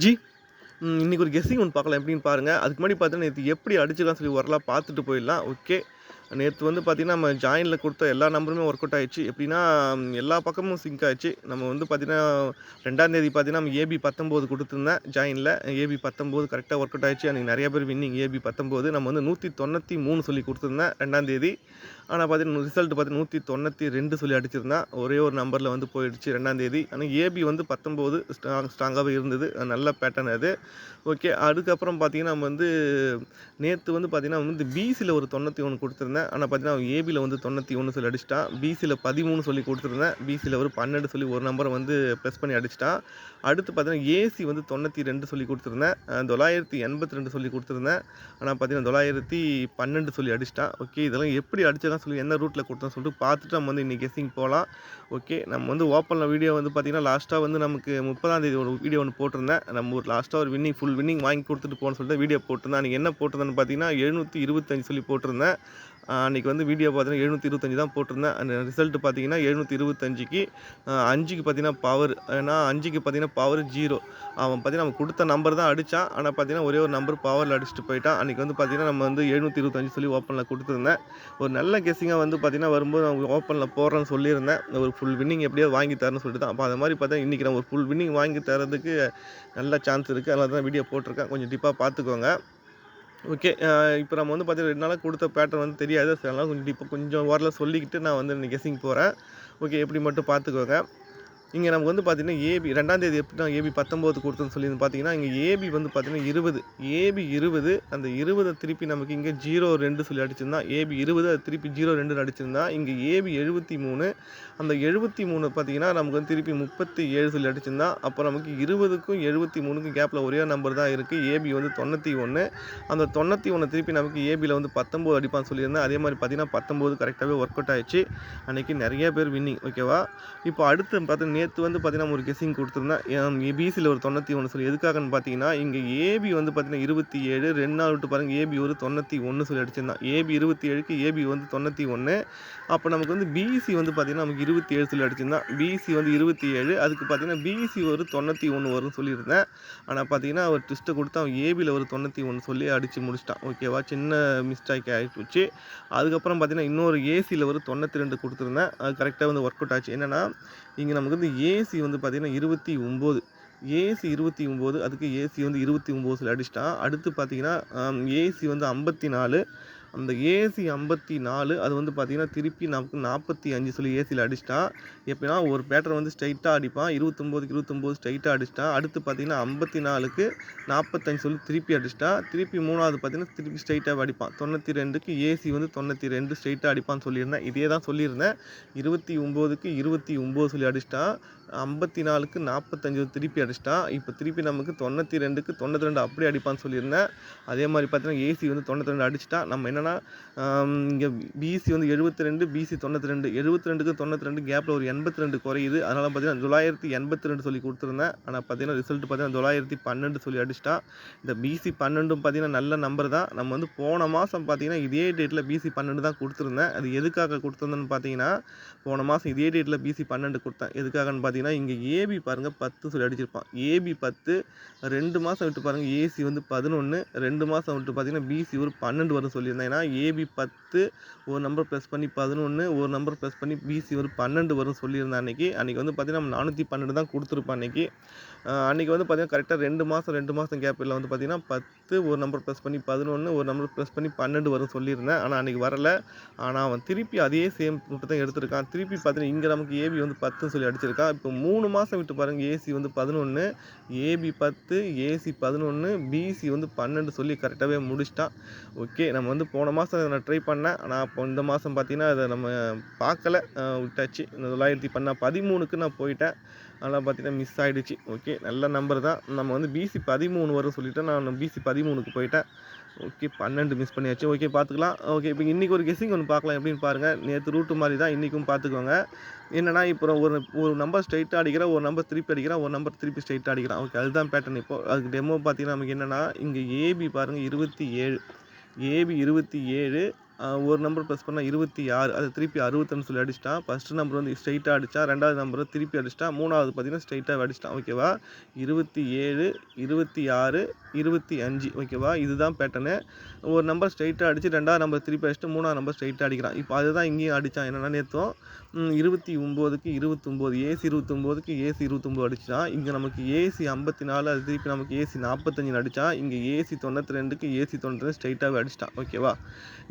G இன்னைக்கு ஒரு guessing ஒன்று பார்க்கலாம் எப்படின்னு பாருங்கள். அதுக்கு முன்னாடி பார்த்தீங்கன்னா நேற்று எப்படி அடிச்சிடலாம்னு சொல்லி ஓரளவு பார்த்துட்டு போயிடலாம். ஓகே. நேற்று வந்து பார்த்தீங்கன்னா நம்ம ஜாயினில் கொடுத்த எல்லா நம்பருமே ஒர்க் அவுட் ஆயிடுச்சு. எப்படின்னா எல்லா பக்கமும் சிங்க் ஆயிடுச்சு. நம்ம வந்து பார்த்தீங்கன்னா 2ஆம் தேதி பார்த்தீங்கன்னா நம்ம ஏபி 19 கொடுத்துருந்தேன் ஜாயினில். ஏபி 19 கரெக்டாக ஒர்க் அவுட் ஆயிடுச்சு. அன்றைக்கி நிறைய பேர் வின்னிங் ஏபி 19 நம்ம வந்து 193 சொல்லி கொடுத்துருந்தேன் 2ஆம் தேதி. ஆனால் பார்த்தீங்கன்னா ரிசல்ட் பார்த்தீங்கன்னா 192 சொல்லி அடிச்சிருந்தேன். ஒரே ஒரு நம்பரில் வந்து போயிடுச்சு 2ஆம் தேதி. ஆனால் ஏபி வந்து 19 ஸ்ட்ராங்காகவே இருந்தது. நல்ல பேட்டர்ன் அது. ஓகே. அதுக்கப்புறம் பார்த்தீங்கன்னா நம்ம வந்து நேற்று வந்து பார்த்தீங்கன்னா வந்து பிசியில் ஒரு 91 கொடுத்துருந்தேன். ஆனால் பார்த்தீங்கன்னா ஏபியில் வந்து 91 சொல்லி அடிச்சிட்டான். பிசியில் 13 சொல்லி கொடுத்துருந்தேன். பிசியில் ஒரு 12 சொல்லி ஒரு நம்பரை வந்து ப்ளஸ் பண்ணி அடிச்சிட்டான். அடுத்து பார்த்தீங்கன்னா ஏசி வந்து 92 சொல்லி கொடுத்துருந்தேன். 982 சொல்லி கொடுத்துருந்தேன். ஆனால் பார்த்தீங்கன்னா 912 சொல்லி அடிச்சிட்டான். ஓகே. இதெல்லாம் எப்படி அடிச்சதான் சொல்லி என்ன ரூட்டில் கொடுத்தோன்னு சொல்லிட்டு பார்த்துட்டு நம்ம வந்து இன்றைக்கி கெஸ்ஸிங் போகலாம். ஓகே. நம்ம வந்து ஓப்பனில் வீடியோ வந்து பார்த்தீங்கன்னா லாஸ்ட்டாக வந்து நமக்கு 30ஆம் தேதி ஒரு வீடியோ ஒன்று போட்டிருந்தேன். நம்ம ஒரு லாஸ்ட்டாக ஒரு ஃபுல் வின்னிங் வாங்கி கொடுத்துட்டு போகணும்னு சொல்லிட்டு வீடியோ போட்டிருந்தேன். அன்றைக்கி என்ன போட்டிருந்தேன்னு பார்த்தீங்கன்னா 725 சொல்லி போட்டிருந்தேன். அன்றைக்கி வந்து வீடியோ பார்த்தீங்கன்னா 725 தான் போட்டிருந்தேன். அந்த ரிசல்ட் பார்த்தீங்கன்னா 725க்கு 5க்கு பார்த்தீங்கன்னா பவர். ஏன்னா 5க்கு பார்த்தீங்கன்னா பவர் 0. அவன் பார்த்தீங்கன்னா நம்ம கொடுத்த நம்பர் தான் அடித்தான். ஆனால் பார்த்தீங்கன்னா ஒரே ஒரு நம்பர் பவரில் அடிச்சுட்டு போயிட்டான். அன்றைக்கி வந்து பார்த்தீங்கன்னா நம்ம வந்து 725 சொல்லி ஓப்பனில் கொடுத்துருந்தேன். ஒரு நல்ல கெஸ்ஸிங்காக வந்து பார்த்தீங்கன்னா வரும்போது நான் ஓப்பனில் போடுறேன்னு சொல்லியிருந்தேன். ஒரு ஃபுல் வின்னிங் எப்படியாவது வாங்கி தரேன்னு சொல்லிட்டு தான். அப்போ அது மாதிரி பார்த்தா இன்றைக்கி நம்ம ஒரு ஃபுல் வின்னிங் வாங்கி தரதுக்கு நல்ல சான்ஸ் இருக்குது. அதனால தான் வீடியோ போட்டிருக்கேன். கொஞ்சம் டீப்பாக பார்த்துக்கோங்க. ஓகே. இப்போ நம்ம வந்து பார்த்தீங்கன்னா 2 நாளாக கொடுத்த பேட்டர்ன் வந்து தெரியாது. அதனால கொஞ்சம் டீப்பாக கொஞ்சம் ஓரளவு சொல்லிக்கிட்டு நான் வந்து இன்னைக்கு கெஸ்ஸிங் போகிறேன். ஓகே. எப்படி மட்டும் பார்த்துக்கோங்க. இங்கே நமக்கு வந்து பார்த்தீங்கன்னா ஏபி 2ஆம் தேதி எப்படி நான் ஏபி 19 கொடுத்தேன்னு சொல்லி பார்த்தீங்கன்னா இங்கே ஏபி வந்து பார்த்தீங்கன்னா 20 ஏபி 20 அந்த 20 திருப்பி நமக்கு இங்கே 02 சொல்லி அடிச்சிருந்தா ஏபி 20 அது திருப்பி 02 அடிச்சிருந்தா இங்கே ஏபி 73 அந்த 73 பார்த்தீங்கன்னா நமக்கு வந்து திருப்பி 37 சொல்லி அடிச்சிருந்தா அப்போ நமக்கு 20க்கும் 73க்கும் கேப்பில் ஒரே நம்பர் தான் இருக்குது. ஏபி வந்து 91 அந்த 91 திருப்பி நமக்கு ஏபியில் வந்து 19 அடிப்பான்னு சொல்லியிருந்தேன். அதே மாதிரி பார்த்தீங்கன்னா 19 கரெக்டாகவே ஒர்க் அவுட் ஆயிடுச்சு. அன்றைக்கி நிறைய பேர் வின்னிங். ஓகேவா. இப்போ அடுத்து பார்த்தீங்கன்னா நேற்று வந்து பார்த்தீங்கன்னா ஒரு கெஸ்ஸிங் கொடுத்துருந்தேன். பிசியில் ஒரு 91 சொல்லி எதுக்காகன்னு பார்த்தீங்கன்னா இங்கே ஏபி வந்து பார்த்தீங்கன்னா 27 2 நாள் விட்டு பாருங்கள் ஏபி ஒரு 91 சொல்லி அடிச்சிருந்தான். ஏபி 27க்கு ஏபி வந்து 91. அப்போ நமக்கு வந்து பிசி வந்து பார்த்தீங்கன்னா நமக்கு 27 சொல்லி அடிச்சிருந்தான். பிசி வந்து 27 அதுக்கு பார்த்தீங்கன்னா பிசி ஒரு 91 வரும்னு சொல்லியிருந்தேன். ஆனால் பார்த்தீங்கன்னா அவர் ட்விஸ்ட்டை கொடுத்து அவன் ஏபியில் ஒரு 91 சொல்லி அடித்து முடிச்சிட்டான். ஓகேவா. சின்ன மிஸ்டேக் ஆகிடுச்சு. அதுக்கப்புறம் பார்த்தீங்கன்னா இன்னொரு ஏசியில் ஒரு 92 கொடுத்துருந்தேன். அது கரெக்டாக வந்து ஒர்க் அவுட் ஆச்சு. என்னென்னா இங்கே நமக்கு வந்து ஏசி வந்து பார்த்தீங்கன்னா 29 ஏசி 29 அதுக்கு ஏசி வந்து 29 சொல்லி அடிச்சிட்டான். அடுத்து பார்த்தீங்கன்னா ஏசி வந்து 54 அந்த ஏசி 54 அது வந்து பார்த்தீங்கன்னா திருப்பி நமக்கு 45 சொல்லி ஏசியில் அடிச்சிட்டான். எப்படின்னா ஒரு பேட்டர் வந்து ஸ்ட்ரைட்டாக அடிப்பான். 29க்கு 29 ஸ்ட்ரைட்டாக அடிச்சிட்டான். அடுத்து பார்த்தீங்கன்னா 54க்கு 45 சொல்லி திருப்பி அடிச்சிட்டான். திருப்பி 3வது பார்த்தீங்கன்னா திருப்பி ஸ்ட்ரைட்டாக அடிப்பான். 92க்கு ஏசி வந்து 92 ஸ்ட்ரைட்டாக அடிப்பான்னு சொல்லியிருந்தேன். இதே தான் சொல்லியிருந்தேன். 29க்கு 29 சொல்லி அடிச்சிட்டான். 54க்கு 45 திருப்பி அடிச்சிட்டான். இப்போ திருப்பி நமக்கு 92க்கு 92 அப்படியே அடிப்பான்னு சொல்லியிருந்தேன். அதே மாதிரி பார்த்தீங்கன்னா ஏசி வந்து 92 அடிச்சிட்டான். நம்ம என்னென்னா இங்கே பிசி வந்து 72 பிசி 92 72க்கு 92 கேப்பில் ஒரு 82 குறையுது. அதனால் பார்த்தீங்கன்னா 982 சொல்லி கொடுத்துருந்தேன். ஆனால் பார்த்தீங்கன்னா ரிசல்ட் பார்த்தீங்கன்னா 912 சொல்லி அடிச்சிட்டான். இந்த பிசி 12 பார்த்தீங்கன்னா நல்ல நம்பர் தான். நம்ம வந்து போன மாதம் பார்த்தீங்கன்னா இதே டேட்டில் பிசி 12 தான் கொடுத்துருந்தேன். அது எதுக்காக கொடுத்துருந்தேன்னு பார்த்தீங்கன்னா போன மாதம் இதே டேட்டில் பிசி 12 கொடுத்தேன். எதுக்காகன்னு பார்த்தீங்கன்னா இங்கே ஏபி பாருங்கள் 10 சொல்லி அடிச்சிருப்பான். ஏபி 10 2 மாதம் விட்டு பாருங்கள் ஏசி வந்து 11 2 மாதம் விட்டு பார்த்தீங்கன்னா பிசி ஒரு 12 வரும் சொல்லியிருந்தேன். ஏன்னா ஏபி 10 ஒரு நம்பர் ப்ளஸ் பண்ணி 11 ஒரு நம்பர் ப்ளஸ் பண்ணி பிசி ஒரு 12 வரும் சொல்லியிருந்தேன். அன்றைக்கி வந்து பார்த்தீங்கன்னா நம்ம 412 தான் கொடுத்துருப்போம் அன்றைக்கி. அன்றைக்கி வந்து பார்த்தீங்கன்னா கரெக்டாக 2 மாதம் கேப்பில் வந்து பார்த்தீங்கன்னா 10 ஒரு நம்பர் ப்ளஸ் பண்ணி 11 ஒரு நம்பர் ப்ளஸ் பண்ணி 12 வரும் சொல்லியிருந்தேன். ஆனால் அன்றைக்கி வரல. ஆனால் அவன் திருப்பி அதே சேம் ரூட்டு தான் எடுத்திருக்கான். திருப்பி பார்த்தீங்கன்னா இங்கே நமக்கு ஏபி வந்து 10 சொல்லி அடிச்சிருக்கான். இப்போ 3 மாதம் விட்டு பாருங்கள் ஏசி வந்து 11 ஏபி 10 ஏசி 11 பிசி வந்து 12 சொல்லி கரெக்டாகவே முடிச்சிட்டான். ஓகே. நம்ம வந்து போன மாதம் நான் ட்ரை பண்ணேன். ஆனால் அப்போ இந்த மாதம் பார்த்தீங்கன்னா அதை நம்ம பார்க்கல, விட்டாச்சு. இந்த 913க்கு நான் போயிட்டேன். அதெல்லாம் பார்த்தீங்கன்னா மிஸ் ஆகிடுச்சு. ஓகே. நல்ல நம்பர் தான். நம்ம வந்து பிசி 13 வரும் சொல்லிவிட்டு நான் பிசி 13க்கு போயிட்டேன். ஓகே. 12 மிஸ் பண்ணியாச்சு. ஓகே. பார்த்துக்கலாம். ஓகே. இப்போ இன்றைக்கி ஒரு கெஸ்ஸிங் ஒன்று பார்க்கலாம் எப்படின்னு பாருங்கள். நேற்று ரூட்டு மாதிரி தான் இன்றைக்கும் பார்த்துக்கோங்க. என்னென்னா இப்போ ஒரு நம்பர் ஸ்ட்ரைட்டாக அடிக்கிறேன், ஒரு நம்பர் திருப்பி அடிக்கிறேன், ஒரு நம்பர் திருப்பி ஸ்ட்ரைட்டாக அடிக்கிறான். ஓகே. அதுதான் பேட்டர்ன். இப்போ அதுக்கு டெமோ பார்த்தீங்கன்னா நமக்கு என்னென்னா இங்கே ஏபி பாருங்கள் 27 ஏபி 27 ஒரு நம்பர் ப்ளஸ் பண்ணா 26 அத திருப்பி 61 சொல்லி அடிச்சுட்டான். ஃபர்ஸ்ட் நம்பர் வந்து ஸ்ட்ரெயிட்டா அடிச்சான். 2வது நம்பர திருப்பி அடிச்சுட்டான். 3வது பார்த்தீங்கன்னா ஸ்ட்ரெயிட்டாவே அடிச்சுட்டான். ஓகேவா? 27, 26, 25 ஓகேவா? இதுதான் பேட்டர்னு. ஒரு நம்பர் ஸ்ட்ரெயிட்டா அடிச்சு 2வது நம்பர் திருப்பி அடிச்சுட்டு 3வது நம்பர் ஸ்ட்ரெயிட்டா அடிக்கிறான். இப்போ அதுதான் இங்கேயும் அடிச்சான். என்னன்னா நேத்தும் 29க்கு 29 ஏசி 29க்கு ஏசி 29 அடிச்சான். இங்க நமக்கு ஏசி 54 அது திருப்பி நமக்கு ஏசி 45 அடிச்சான். இங்க ஏசி 92க்கு ஏசி 92 ஸ்ட்ரெயிட்டாவே அடிச்சுட்டான். ஓகேவா?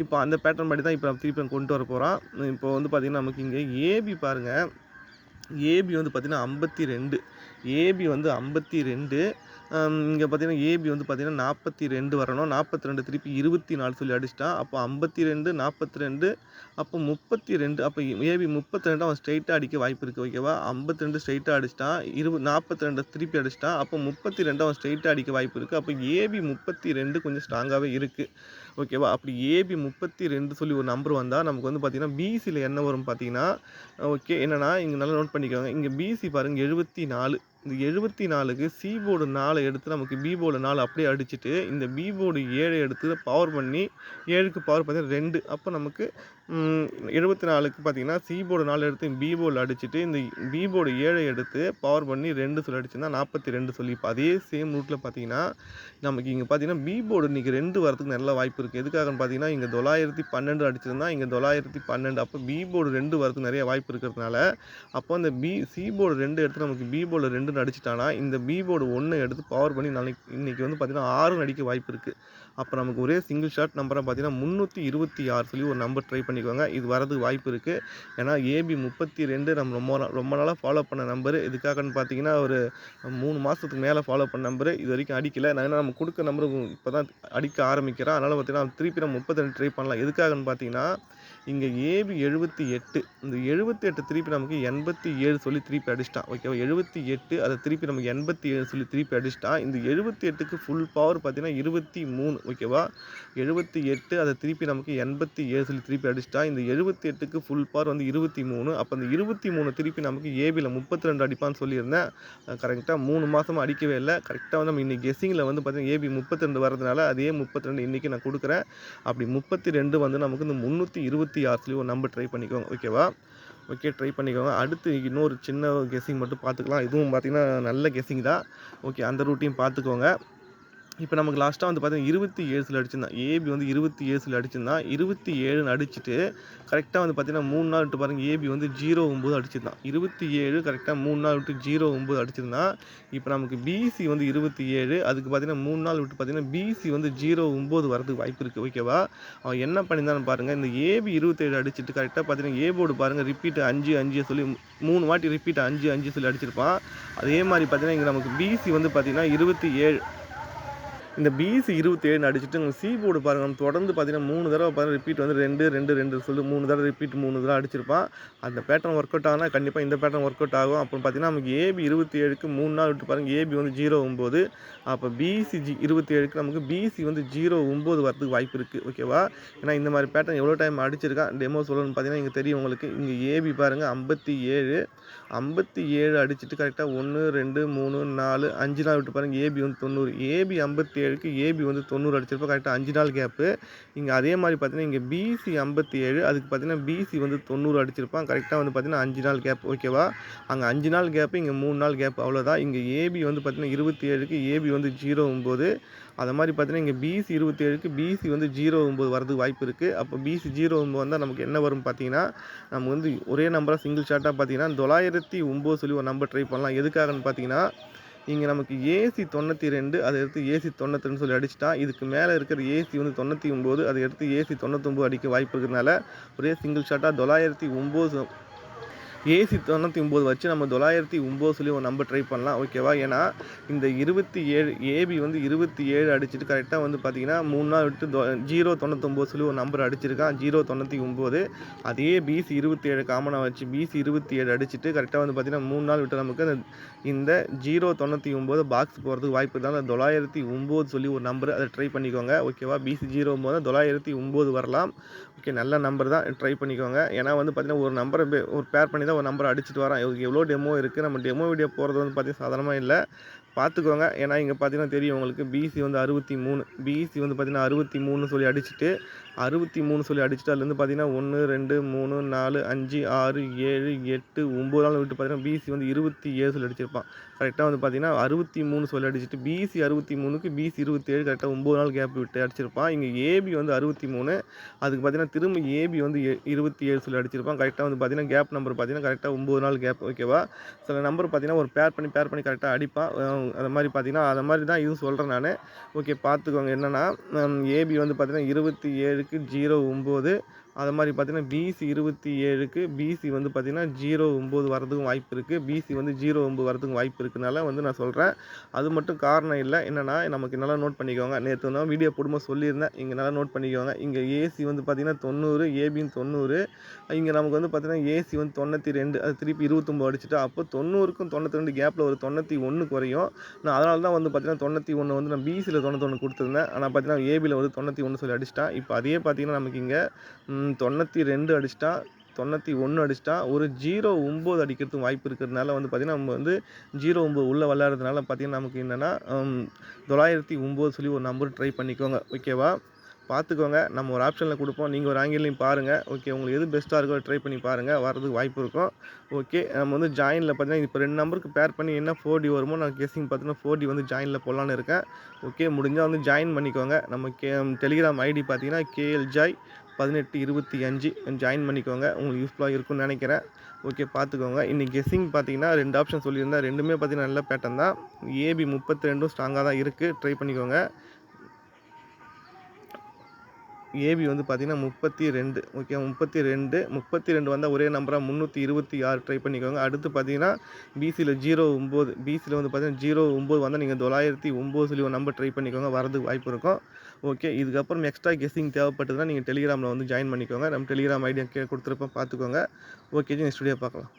இப்போ அந்த பேட்டர்ன் படி தான் இப்போ திருப்பி கொண்டு வர போறான். இப்போ வந்து பார்த்தீங்கன்னா நமக்கு இங்க ஏபி பாருங்க. ஏபி வந்து பார்த்தீங்கன்னா 52 ஏபி வந்து 52 இங்க பார்த்தீங்கன்னா ஏபி வந்து பார்த்தீங்கன்னா 42 வரணும். 42 திருப்பி 24 சொல்லி அடிச்சுட்டான். அப்போ 52, 42 அப்போ 32 அப்போ ஏபி 32 அவன் ஸ்ட்ரெயிட்டா அடிக்க வாய்ப்பு இருக்கு. ஓகேவா? 52 ஸ்ட்ரெயிட்டா அடிச்சுட்டான். 42 திருப்பி அடிச்சுட்டான். அப்போ 32 அவன் ஸ்ட்ரெயிட்டா அடிக்க வாய்ப்பு இருக்கு. அப்போ ஏபி 32 கொஞ்சம் ஸ்ட்ராங்காவே இருக்கு. ஓகேவா? அப்படி ஏபி 32 சொல்லி ஒரு நம்பர் வந்தா நமக்கு வந்து பார்த்தீங்கன்னா பிசில என்ன வரும் பார்த்தீங்கன்னா, ஓகே என்னன்னா இங்க நல்லா நோட் பண்ணிக்கோங்க. இங்க பிசி பாருங்க 74 இந்த 74க்கு சி போர்டு 4 எடுத்து நமக்கு பி போர்டு 4 அப்படியே அடிச்சுட்டு, இந்த பி போர்டு 7 எடுத்து பவர் பண்ணி 7க்கு பவர் பார்த்தீங்கன்னா 2 அப்போ நமக்கு 74க்கு பார்த்தீங்கன்னா சி போர்டு 4 எடுத்து பி போர்டில் அடிச்சுட்டு, இந்த பி போர்டு 7 எடுத்து பவர் பண்ணி 2 சொல்லி அடிச்சிருந்தா 42 சொல்லி. இப்போ அதே சேம் ரூட்ல பார்த்தீங்கன்னா, நமக்கு இங்க பார்த்தீங்கன்னா பி போர்டு இன்னைக்கு 2 வரதுக்கு நல்ல வாய்ப்பு இருக்கு. எதுக்காகன்னு பார்த்தீங்கன்னா, இங்க 912 அடிச்சிருந்தா, இங்க 912 அப்போ பி போர்டு 2 வரதுக்கு நிறைய வாய்ப்பு இருக்கிறதுனால, அப்போ அந்த சி போர்டு 2 எடுத்து நமக்கு பி போர்டு 2ன்னு அடிச்சுட்டானா, இந்த பி போர்டு 1 எடுத்து பவர் பண்ணி இன்னைக்கு வந்து பார்த்தீங்கன்னா 6ன்னு அடிக்க வாய்ப்பு இருக்கு. அப்போ நமக்கு ஒரே சிங்கிள் ஷாட் நம்பரா பார்த்தீங்கன்னா 326 சொல்லி ஒரு நம்பர் ட்ரை பண்ணிக்கோங்க. இது வரதுக்கு வாய்ப்பு இருக்கு. ஏன்னா ஏபி 32 நம்ம ரொம்ப நாளா ஃபாலோ பண்ண நம்பரு. எதுக்காகன்னு பார்த்தீங்கன்னா, ஒரு 3 மாசத்துக்கு மேல ஃபாலோ பண்ண நம்பரு. இதுவரைக்கும் அடிக்கல. ஏன்னா நம்ம குடுக்க நம்பரு இப்பதான் அடிக்க ஆரம்பிக்கிறான். அதனால பார்த்தீங்கன்னா, திருப்பி நம்ம 32 ட்ரை பண்ணலாம். எதுக்காகன்னு பார்த்தீங்கன்னா, இங்க ஏபி 78 இந்த 78 திருப்பி நமக்கு 87 சொல்லி திருப்பி அடிச்சுட்டான். ஓகேவா? 78 அத திருப்பி நமக்கு 87 சொல்லி திருப்பி அடிச்சுட்டான். இந்த 78க்கு ஃபுல் பவர் பார்த்தீங்கன்னா 23 ஓகேவா? 78 அத திருப்பி நமக்கு 87 சொல்லி திருப்பி அடிச்சுட்டான். இந்த 78க்கு ஃபுல் பவர் வந்து 23 அப்ப அந்த 23 திருப்பி நமக்கு ஏபில 32 அடிப்பான்னு சொல்லியிருந்தேன். கரெக்ட்டா 3 மாசமா அடிக்கவே இல்ல. கரெக்ட்டா வந்து நம்ம இன்னைக்கு கெஸ்ஸிங்ல வந்து பார்த்தீங்கன்னா ஏபி 32 வரதுனால அதே 32 இன்னைக்கு நான் குடுக்குறேன். அப்படி 32 வந்து நமக்கு இந்த 326 சொல்லி ஒரு நம்பர் ட்ரை பண்ணிக்கோங்க. ஓகேவா? ஓகே ட்ரை பண்ணிக்கோங்க. அடுத்து இன்னொரு சின்ன கெஸ்ஸிங் மட்டும் பார்த்துக்கலாம். இதுவும் பார்த்தீங்கன்னா நல்ல கெஸ்ஸிங் தான். ஓகே அந்த ரூட்டையும் பார்த்துக்கோங்க. இப்போ நமக்கு லாஸ்ட்டா வந்து பார்த்தீங்கன்னா 27 சொல்லி அடிச்சிருந்தான். ஏபி வந்து 27 சொல்லி அடிச்சிருந்தான். 27ன்னு அடிச்சுட்டு கரெக்ட்டா வந்து பார்த்தீங்கன்னா 3 நாள் விட்டு பாருங்க ஏபி வந்து 09 அடிச்சிருந்தான். 27 கரெக்ட்டா 3 நாள் விட்டு 09 அடிச்சிருந்தான். இப்போ நமக்கு பிசி வந்து 27 அதுக்கு பார்த்தீங்கன்னா 3 நாள் விட்டு பார்த்தீங்கன்னா பிசி வந்து 09 வரதுக்கு வாய்ப்பு இருக்கு. ஓகேவா? அவன் என்ன பண்ணியிருந்தான்னு பாருங்க. இந்த ஏபி 27 அடிச்சுட்டு கரெக்ட்டா பார்த்தீங்கன்னா ஏ போர்டு பாருங்க ரிப்பீட் 5, 5 சொல்லி 3 வாட்டி ரிப்பீட் 5, 5 சொல்லி அடிச்சிருப்பான். அதே மாரி பார்த்தீங்கன்னா இங்க நமக்கு பிசி வந்து பார்த்தீங்கன்னா 27 இந்த பிசி 27 அடிச்சுட்டு சி போர்டு பாருங்க நம்ம தொடர்ந்து பார்த்தீங்கன்னா 3 தடவை பாருங்க ரிப்பீட் வந்து 2, 2, 2 சொல்லி 3 தடவை ரிப்பீட் 3 தடவை அடிச்சிருப்பான். அந்த பேட்டர்ன் ஒர்க் அவுட் ஆகுனா கண்டிப்பாக இந்த பேட்டர்ன் ஒர்க் அவுட் ஆகும். அப்புறம் பார்த்தீங்கன்னா நமக்கு ஏபி 27க்கு 3 நாள் விட்டு பாருங்க ஏபி வந்து 09 அப்போ பிசி 27க்கு நமக்கு பிசி வந்து 09 வரதுக்கு வாய்ப்பு இருக்குது. ஓகேவா? ஏன்னா இந்த மாதிரி பேட்டர்ன் எவ்வளோ டைம் அடிச்சிருக்கான் டெமோ சொல்லணும்னு பார்த்தீங்கன்னா இங்கே தெரியும் உங்களுக்கு. இங்கே ஏபி பாருங்க 57 அடிச்சுட்டு கரெக்டாக 1, 2, 3, 4, 5 நாள் விட்டு பாருங்க ஏபி வந்து 90 ஏபி 57க்கு ஏபி வந்து 90 அடிச்சிருப்போம். கரெக்டாக 5 நாள் கேப்பு. இங்கே அதே மாதிரி பார்த்தீங்கன்னா இங்கே பிசி 57 அதுக்கு பார்த்தீங்கன்னா பிசி வந்து 90 அடிச்சிருப்பான். கரெக்டாக வந்து பார்த்தீங்கன்னா 5 நாள் கேப். ஓகேவா? அங்கே 5 நாள் கேப்பு இங்கே 3 நாள் கேப் அவ்வளோதான். இங்கே ஏபி வந்து பார்த்தீங்கன்னா 27க்கு ஏபி வந்து 09 அது மாதிரி பார்த்தீங்கன்னா இங்கே பிசி 27க்கு பிசி வந்து 09 வரதுக்கு வாய்ப்பு இருக்குது. அப்போ பிசி 09 வந்தால் நமக்கு என்ன வரும் பார்த்தீங்கன்னா, நம்ம வந்து ஒரே நம்பராக சிங்கிள் ஷாட்டாக பார்த்தீங்கன்னா 909 சொல்லி ஒரு நம்பர் ட்ரை பண்ணலாம். எதுக்காகன்னு பார்த்தீங்கன்னா, இங்கே நமக்கு ஏசி 92 அதை எடுத்து ஏசி 92 சொல்லி அடிச்சுட்டா, இதுக்கு மேலே இருக்கிற ஏசி வந்து 99 அதை எடுத்து ஏசி 99 அடிக்க வாய்ப்பு இருக்கிறதுனால ஒரே சிங்கிள் ஷாட்டாக 909 ஏசி 99 வச்சு நம்ம 909 சொல்லி ஒரு நம்பர் ட்ரை பண்ணலாம். ஓகேவா? ஏன்னா இந்த 27 ஏபி வந்து 27 அடிச்சுட்டு கரெக்டாக வந்து பார்த்தீங்கன்னா 3 நாள் விட்டு 099 சொல்லி ஒரு நம்பர் அடிச்சிருக்கான். 099 அதே பிசி 27 காமனாக வச்சு பிசி 27 அடிச்சுட்டு கரெக்டாக வந்து பார்த்தீங்கன்னா 3 நாள் விட்டு நமக்கு இந்த 099 பாக்ஸ் போகிறதுக்கு வாய்ப்பு இருந்தாலும் 909 சொல்லி ஒரு நம்பர் அதை ட்ரை பண்ணிக்கோங்க. ஓகேவா? பிசி 09 909 வரலாம். ஓகே. நல்ல நம்பர் தான். ட்ரை பண்ணிக்கோங்க. ஏன்னா வந்து பார்த்தீங்கன்னா, ஒரு நம்பர ஒரு பேர் பண்ணி தான் ஒரு நம்பர அடிச்சுட்டு வரான். எவ்வளோ டெமோ இருக்கு. நம்ம டெமோ வீடியோ போடுறது வந்து பார்த்தீங்கன்னா, சாதாரணமா இல்ல. பார்த்துக்கோங்க. ஏன்னா இங்க பார்த்தீங்கன்னா தெரியும் உங்களுக்கு. பிசி வந்து 63. பிசி வந்து பார்த்தீங்கன்னா 63ன்னு சொல்லி அடிச்சுட்டு 63 சொல்லி அடிச்சுட்டு அதுலேருந்து பார்த்தீங்கன்னா 1, 2, 3, 4, 5, 6, 7, 8, 9 நாள் விட்டு பார்த்தீங்கன்னா பிசி வந்து 27 சொல்லி அடிச்சிருப்பான். கரெக்ட்டா வந்து பார்த்தீங்கன்னா 63 சொல்லி அடிச்சுட்டு பிசி 63க்கு பிசி 27 கரெக்ட்டா 9 நாள் கேப் விட்டு அடிச்சிருப்பான். இங்க ஏபி வந்து 63 அதுக்கு பார்த்தீங்கன்னா திரும்ப ஏபி வந்து 27 சொல்லி அடிச்சிருப்பான். கரெக்ட்டா வந்து பார்த்தீங்கன்னா கேப் நம்பர் பார்த்தீங்கன்னா கரெக்ட்டா 9 நாள் கேப் ஓகேவா? சில நம்பர் பார்த்தீங்கன்னா ஒரு பேர் பண்ணி கரெக்ட்டா அடிப்பான். அந்த மாரி பார்த்தீங்கன்னா, அத மாரி தான் இதுவும் சொல்றேன் நானு. ஓகே பார்த்துக்கோங்க. என்னன்னா, ஏபி வந்து பார்த்தீங்கன்னா 27க்கு 09 அது மாரி பார்த்தீங்கன்னா, பிசி 27க்கு பிசி வந்து பார்த்தீங்கன்னா 09 வரதுக்கும் வாய்ப்பு இருக்கு. பிசி வந்து 09 வரதுக்கும் வாய்ப்பு இருக்கனால வந்து நான் சொல்றேன். அது மட்டும் காரணம் இல்ல. என்னன்னா, நமக்கு நல்லா நோட் பண்ணிக்கோங்க. நேத்து நான் வீடியோ போடும்போது சொல்லியிருந்தேன். இங்க நல்லா நோட் பண்ணிக்கோங்க. இங்க ஏசி வந்து பார்த்தீங்கன்னா 90, ஏபியும் 90. இங்க நமக்கு வந்து பார்த்தீங்கன்னா, ஏசி வந்து 92 அது திருப்பி 29 அடிச்சுட்டா, அப்போ 90க்கும் 92 கேப்ல ஒரு 91 குறையும். நான் அதனால தான் வந்து பார்த்தீங்கன்னா, 91 வந்து நான் பிசில 91 குடுத்துருந்தேன். ஆனா பார்த்தீங்கன்னா, ஏபில வந்து 91 சொல்லி அடிச்சுட்டான். இப்ப அதே பார்த்தீங்கன்னா, நமக்கு இங்க 92 அடிச்சுட்டான். 91 அடிச்சுட்டான். ஒரு 09 அடிக்கிறதுக்கு வாய்ப்பு இருக்கிறதுனால வந்து பார்த்தீங்கன்னா, நம்ம வந்து 09 உள்ள விளையாடுறதுனால பார்த்தீங்கன்னா, நமக்கு என்னன்னா 909 சொல்லி ஒரு நம்பர் ட்ரை பண்ணிக்கோங்க. ஓகேவா? பார்த்துக்கோங்க. நம்ம ஒரு ஆப்ஷன்ல குடுப்போம். நீங்க ஒரு ஆங்கிள்லயும் பாருங்க. ஓகே. உங்களுக்கு எது பெஸ்ட்டா இருக்கோ ட்ரை பண்ணி பாருங்க. வரதுக்கு வாய்ப்பு இருக்கும். ஓகே. நம்ம வந்து ஜாயின்ல பார்த்தீங்கன்னா, இப்ப 2 நம்பருக்கு பேர் பண்ணி என்ன 4டி வருமோ நான் கெஸ்ஸிங் பார்த்தீங்கன்னா 4டி வந்து ஜாயின்ல போடலான்னு இருக்கேன். ஓகே. முடிஞ்சா வந்து ஜாயின் பண்ணிக்கோங்க. நம்ம டெலிகிராம் ஐடி பார்த்தீங்கன்னா, KLJoy 1825 ஜாயின் பண்ணிக்கோங்க. உங்களுக்கு யூஸ்ஃபுல்லா இருக்கும்னு நெனைக்கிறேன். ஓகே பார்த்துக்கோங்க. இன்னைக்கு கெஸ்ஸிங் பார்த்தீங்கன்னா 2 ஆப்ஷன் சொல்லியிருந்தேன். 2மே பார்த்தீங்கன்னா நல்ல பேட்டர்ன் தான். ஏபி 32ம் ஸ்ட்ராங்கா தான் இருக்கு. ட்ரை பண்ணிக்கோங்க. ஏபி வந்து பார்த்தீங்கன்னா 32 ஓகே 32 வந்தா ஒரே நம்பரா 326 ட்ரை பண்ணிக்கோங்க. அடுத்து பார்த்தீங்கன்னா, பிசில 09 பிசில வந்து பார்த்தீங்கன்னா 09 வந்தா நீங்க 909 சொல்லி ஒரு நம்பர் ட்ரை பண்ணிக்கோங்க. வரதுக்கு வாய்ப்பு இருக்கும். ஓகே. இதுக்கப்புறம் எக்ஸ்ட்ரா கெஸ்ஸிங் தேவைப்பட்டதுன்னா, நீங்க டெலிகிராம்ல வந்து ஜாயின் பண்ணிக்கோங்க. நம்ம டெலிகிராம் ஐடி கீழ குடுத்துருப்பேன் பார்த்துக்கோங்க. ஓகே ஜி நெக்ஸ்ட் வீடியோ பார்க்கலாம்.